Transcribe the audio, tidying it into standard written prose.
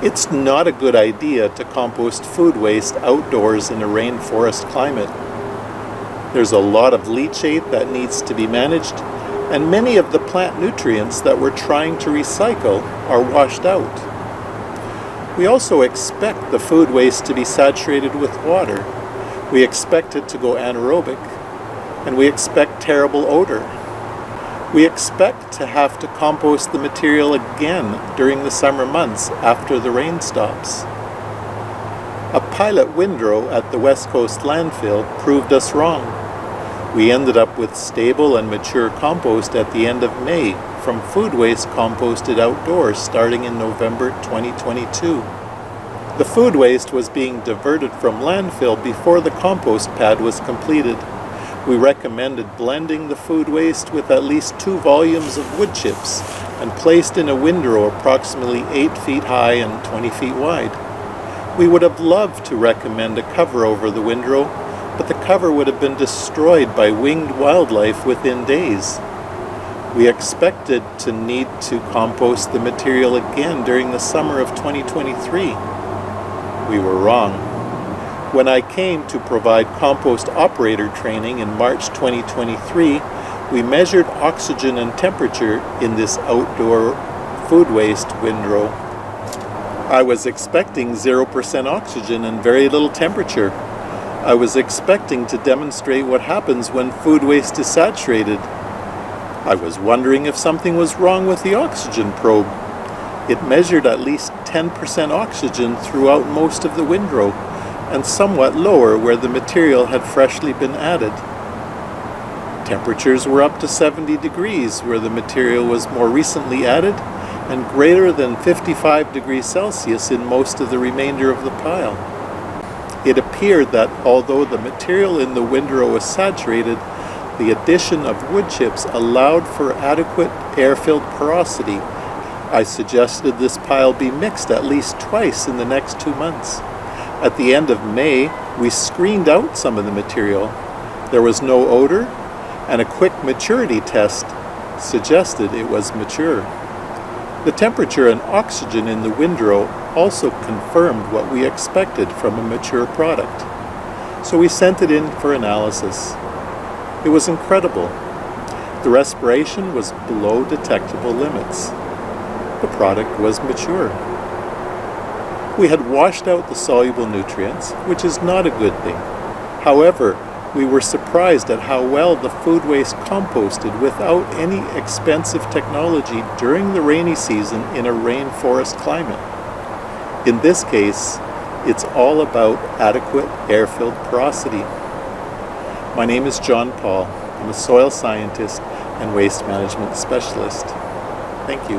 It's not a good idea to compost food waste outdoors in a rainforest climate. There's a lot of leachate that needs to be managed, and many of the plant nutrients that we're trying to recycle are washed out. We also expect the food waste to be saturated with water. We expect it to go anaerobic, and we expect terrible odor. We expect to have to compost the material again during the summer months after the rain stops. A pilot windrow at the West Coast landfill proved us wrong. We ended up with stable and mature compost at the end of May from food waste composted outdoors starting in November 2022. The food waste was being diverted from landfill before the compost pad was completed. We recommended blending the food waste with at least 2 volumes of wood chips and placed in a windrow approximately 8 feet high and 20 feet wide. We would have loved to recommend a cover over the windrow, but the cover would have been destroyed by winged wildlife within days. We expected to need to compost the material again during the summer of 2023. We were wrong. When I came to provide compost operator training in March 2023, we measured oxygen and temperature in this outdoor food waste windrow. I was expecting 0% oxygen and very little temperature. I was expecting to demonstrate what happens when food waste is saturated. I was wondering if something was wrong with the oxygen probe. It measured at least 10% oxygen throughout most of the windrow, and somewhat lower where the material had freshly been added. Temperatures were up to 70 degrees where the material was more recently added, and greater than 55 degrees Celsius in most of the remainder of the pile. It appeared that although the material in the windrow was saturated, the addition of wood chips allowed for adequate air-filled porosity. I suggested this pile be mixed at least twice in the next 2 months. At the end of May, we screened out some of the material. There was no odor, and a quick maturity test suggested it was mature. The temperature and oxygen in the windrow also confirmed what we expected from a mature product. So we sent it in for analysis. It was incredible. The respiration was below detectable limits. The product was mature. We had washed out the soluble nutrients, which is not a good thing. However, we were surprised at how well the food waste composted without any expensive technology during the rainy season in a rainforest climate. In this case, it's all about adequate air-filled porosity. My name is John Paul. I'm a soil scientist and waste management specialist. Thank you.